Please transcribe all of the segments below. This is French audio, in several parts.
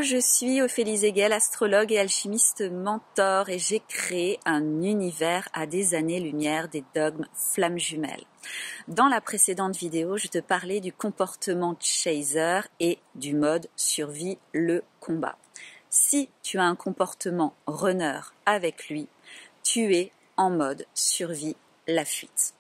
je suis Ophélie Zegel, astrologue et alchimiste mentor, et j'ai créé un univers à des années-lumière des dogmes flammes jumelles. Dans la précédente vidéo, je te parlais du comportement chaser et du mode survie, le combat. Si tu as un comportement runner avec lui, tu es en mode survie, la fuite.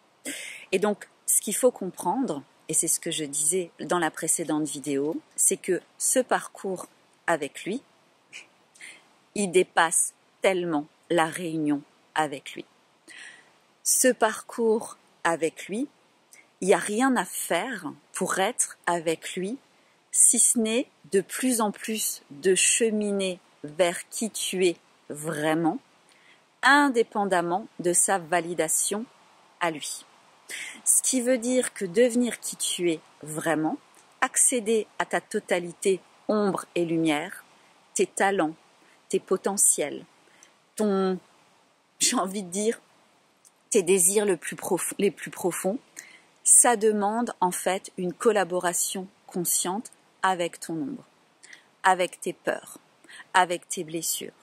Et donc, ce qu'il faut comprendre, et c'est ce que je disais dans la précédente vidéo, c'est que ce parcours avec lui, il dépasse tellement la réunion avec lui. Ce parcours avec lui, il n'y a rien à faire pour être avec lui, si ce n'est de plus en plus de cheminer vers qui tu es vraiment, indépendamment de sa validation à lui. Ce qui veut dire que devenir qui tu es vraiment, accéder à ta totalité ombre et lumière, tes talents, tes potentiels, j'ai envie de dire, tes désirs les plus profonds, ça demande en fait une collaboration consciente avec ton ombre, avec tes peurs, avec tes blessures.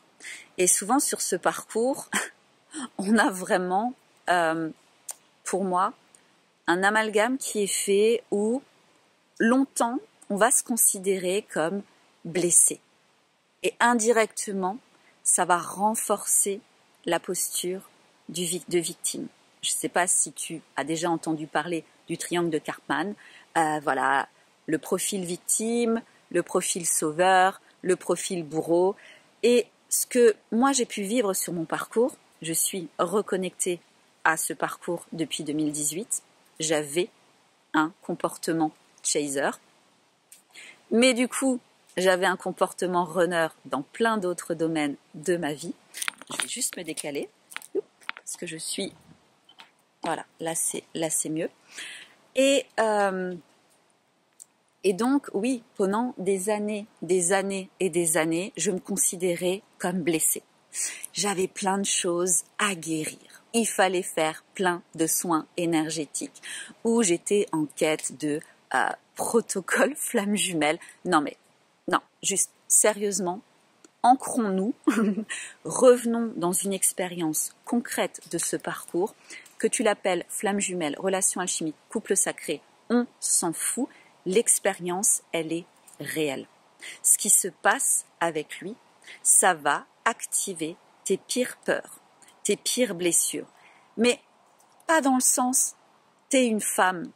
Et souvent sur ce parcours, on a vraiment, pour moi, un amalgame qui est fait où longtemps, on va se considérer comme blessé. Et indirectement, ça va renforcer la posture de victime. Je ne sais pas si tu as déjà entendu parler du triangle de Karpman. Voilà, le profil victime, le profil sauveur, le profil bourreau. Et ce que moi j'ai pu vivre sur mon parcours, je suis reconnectée à ce parcours depuis 2018. J'avais un comportement chaser. Mais du coup, j'avais un comportement runner dans plein d'autres domaines de ma vie. Je vais juste me décaler parce que je suis... Voilà, là c'est mieux. Et donc, oui, pendant des années et des années, je me considérais comme blessée. J'avais plein de choses à guérir. Il fallait faire plein de soins énergétiques où j'étais en quête de protocole flamme jumelle. Non, juste sérieusement, ancrons-nous, revenons dans une expérience concrète de ce parcours, que tu l'appelles flamme jumelle, relation alchimique, couple sacré, on s'en fout, l'expérience, elle est réelle. Ce qui se passe avec lui, ça va activer tes pires peurs, tes pires blessures. Mais pas dans le sens, t'es une femme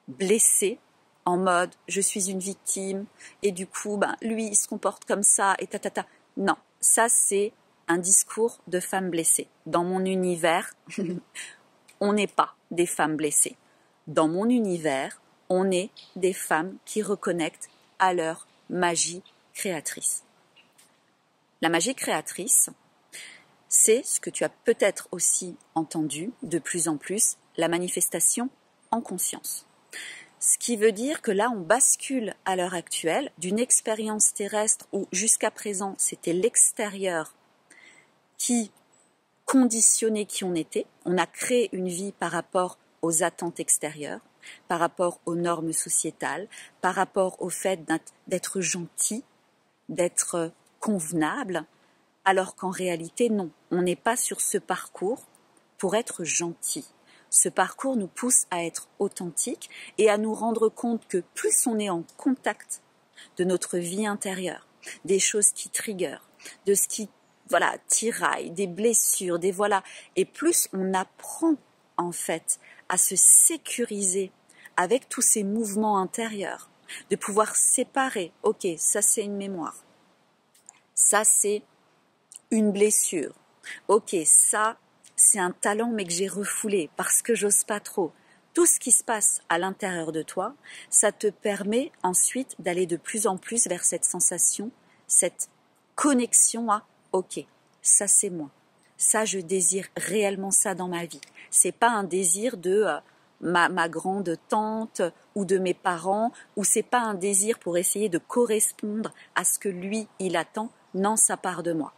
blessée, en mode, je suis une victime, et du coup, lui, il se comporte comme ça, et tatata. Non, ça, c'est un discours de femme blessée. Dans mon univers, on n'est pas des femmes blessées. Dans mon univers, on est des femmes qui reconnectent à leur magie créatrice. La magie créatrice, c'est ce que tu as peut-être aussi entendu de plus en plus, la manifestation en conscience. Ce qui veut dire que là, on bascule à l'heure actuelle d'une expérience terrestre où jusqu'à présent, c'était l'extérieur qui conditionnait qui on était. On a créé une vie par rapport aux attentes extérieures, par rapport aux normes sociétales, par rapport au fait d'être gentil, d'être convenable, alors qu'en réalité, non. On n'est pas sur ce parcours pour être gentil. Ce parcours nous pousse à être authentique et à nous rendre compte que plus on est en contact de notre vie intérieure, des choses qui triggerent, de ce qui tiraille, des blessures, et plus on apprend en fait à se sécuriser avec tous ces mouvements intérieurs, de pouvoir séparer, ok, ça c'est une mémoire, ça c'est une blessure, ok, ça c'est un talent mais que j'ai refoulé parce que j'ose pas trop. Tout ce qui se passe à l'intérieur de toi, ça te permet ensuite d'aller de plus en plus vers cette sensation, cette connexion à ok, ça c'est moi. Ça, je désire réellement ça dans ma vie. C'est pas un désir de ma grande tante ou de mes parents, ou c'est pas un désir pour essayer de correspondre à ce que lui, il attend. Non, ça part de moi.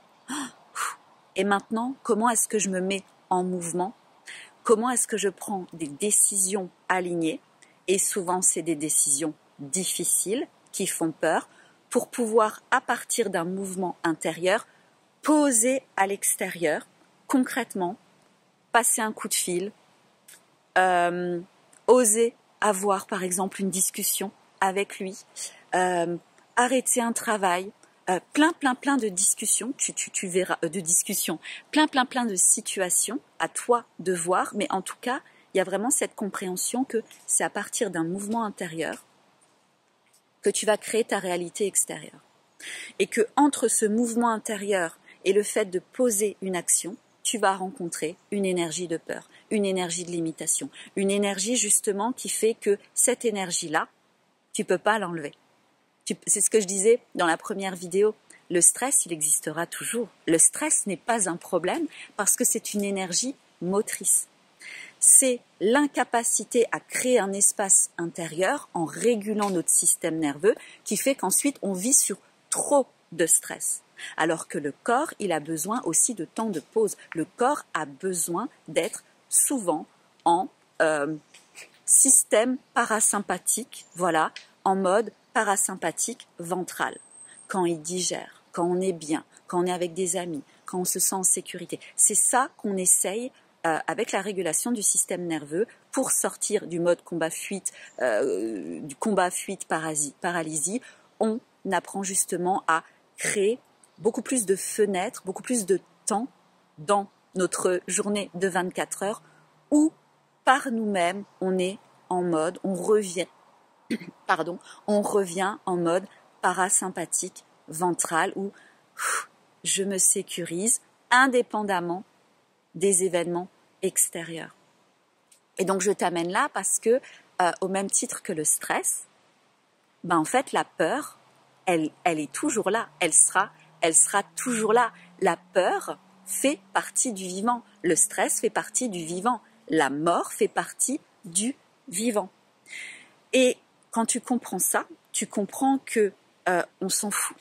Et maintenant, comment est-ce que je me mets en mouvement? Comment est-ce que je prends des décisions alignées? Et souvent, c'est des décisions difficiles qui font peur pour pouvoir, à partir d'un mouvement intérieur, poser à l'extérieur, concrètement, passer un coup de fil, oser avoir par exemple une discussion avec lui, arrêter un travail, plein de discussions, tu verras, de discussions, plein de situations à toi de voir, mais en tout cas, il y a vraiment cette compréhension que c'est à partir d'un mouvement intérieur que tu vas créer ta réalité extérieure. Et que entre ce mouvement intérieur et le fait de poser une action, tu vas rencontrer une énergie de peur, une énergie de limitation, une énergie justement qui fait que cette énergie-là, tu peux pas l'enlever. C'est ce que je disais dans la première vidéo. Le stress, il existera toujours. Le stress n'est pas un problème parce que c'est une énergie motrice. C'est l'incapacité à créer un espace intérieur en régulant notre système nerveux qui fait qu'ensuite on vit sur trop de stress. Alors que le corps, il a besoin aussi de temps de pause. Le corps a besoin d'être souvent en système parasympathique, voilà, en mode parasympathique ventral. Quand il digère, quand on est bien, quand on est avec des amis, quand on se sent en sécurité. C'est ça qu'on essaye avec la régulation du système nerveux pour sortir du mode combat-fuite, du combat-fuite-paralysie. On apprend justement à créer beaucoup plus de fenêtres, beaucoup plus de temps dans notre journée de 24 heures où par nous-mêmes on est en mode, on revient en mode parasympathique ventral où je me sécurise indépendamment des événements extérieurs. Et donc je t'amène là parce que au même titre que le stress, en fait la peur, elle est toujours là, elle sera toujours là. La peur fait partie du vivant, le stress fait partie du vivant, la mort fait partie du vivant. Et quand tu comprends ça, tu comprends que on s'en fout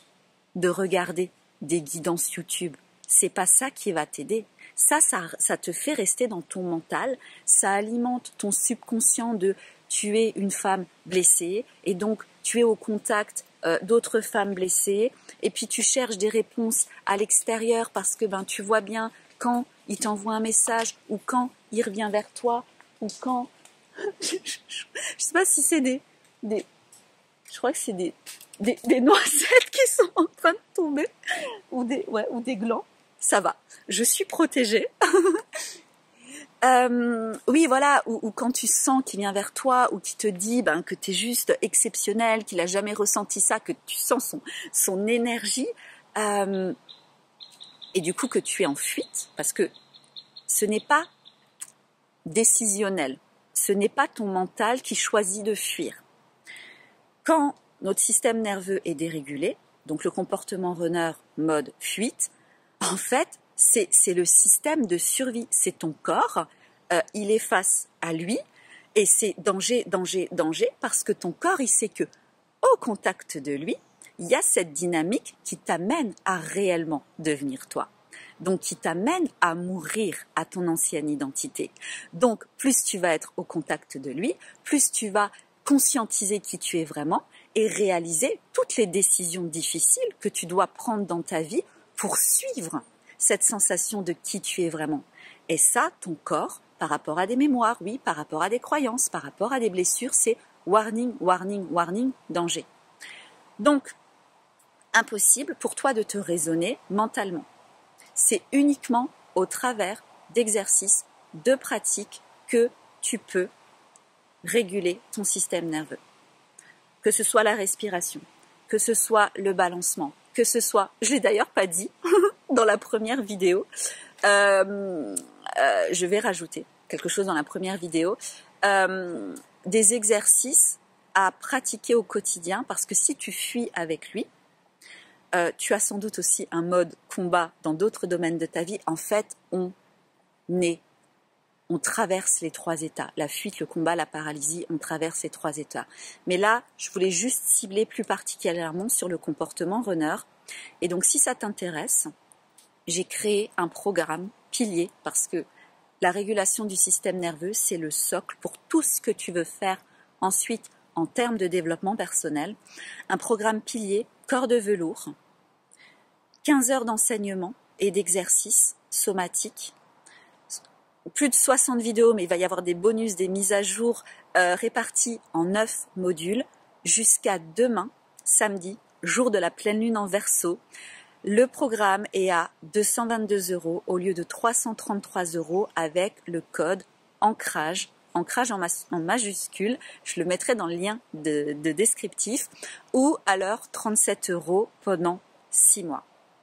de regarder des guidances YouTube. C'est pas ça qui va t'aider. Ça te fait rester dans ton mental, ça alimente ton subconscient de tu es une femme blessée et donc tu es au contact d'autres femmes blessées et puis tu cherches des réponses à l'extérieur parce que tu vois bien quand il t'envoie un message ou quand il revient vers toi ou quand je sais pas si c'est des je crois que c'est des noisettes qui sont en train de tomber ou des glands. Ça va, je suis protégée. Oui, voilà, ou quand tu sens qu'il vient vers toi ou qu'il te dit que tu es juste exceptionnel, qu'il n'a jamais ressenti ça, que tu sens son énergie et du coup que tu es en fuite parce que ce n'est pas décisionnel, ce n'est pas ton mental qui choisit de fuir. Quand notre système nerveux est dérégulé, donc le comportement runner mode fuite, en fait, c'est le système de survie, c'est ton corps, il est face à lui et c'est danger parce que ton corps, il sait que au contact de lui, il y a cette dynamique qui t'amène à réellement devenir toi. Donc qui t'amène à mourir à ton ancienne identité. Donc plus tu vas être au contact de lui, plus tu vas conscientiser qui tu es vraiment et réaliser toutes les décisions difficiles que tu dois prendre dans ta vie pour suivre cette sensation de qui tu es vraiment. Et ça, ton corps, par rapport à des mémoires, oui, par rapport à des croyances, par rapport à des blessures, c'est warning, warning, warning, danger. Donc, impossible pour toi de te raisonner mentalement. C'est uniquement au travers d'exercices, de pratiques que tu peux réguler ton système nerveux. Que ce soit la respiration, que ce soit le balancement, que ce soit, je l'ai d'ailleurs pas dit dans la première vidéo, je vais rajouter quelque chose dans la première vidéo, des exercices à pratiquer au quotidien parce que si tu fuis avec lui, tu as sans doute aussi un mode combat dans d'autres domaines de ta vie. En fait, on traverse les 3 états. La fuite, le combat, la paralysie, on traverse ces 3 états. Mais là, je voulais juste cibler plus particulièrement sur le comportement runner. Et donc, si ça t'intéresse, j'ai créé un programme pilier parce que la régulation du système nerveux, c'est le socle pour tout ce que tu veux faire ensuite en termes de développement personnel. Un programme pilier corps de velours, 15 heures d'enseignement et d'exercice somatique, plus de 60 vidéos, mais il va y avoir des bonus, des mises à jour réparties en 9 modules jusqu'à demain, samedi, jour de la pleine lune en Verseau. Le programme est à 222 € au lieu de 333 € avec le code ancrage en majuscule, je le mettrai dans le lien de descriptif, ou alors 37 € pendant 6 mois.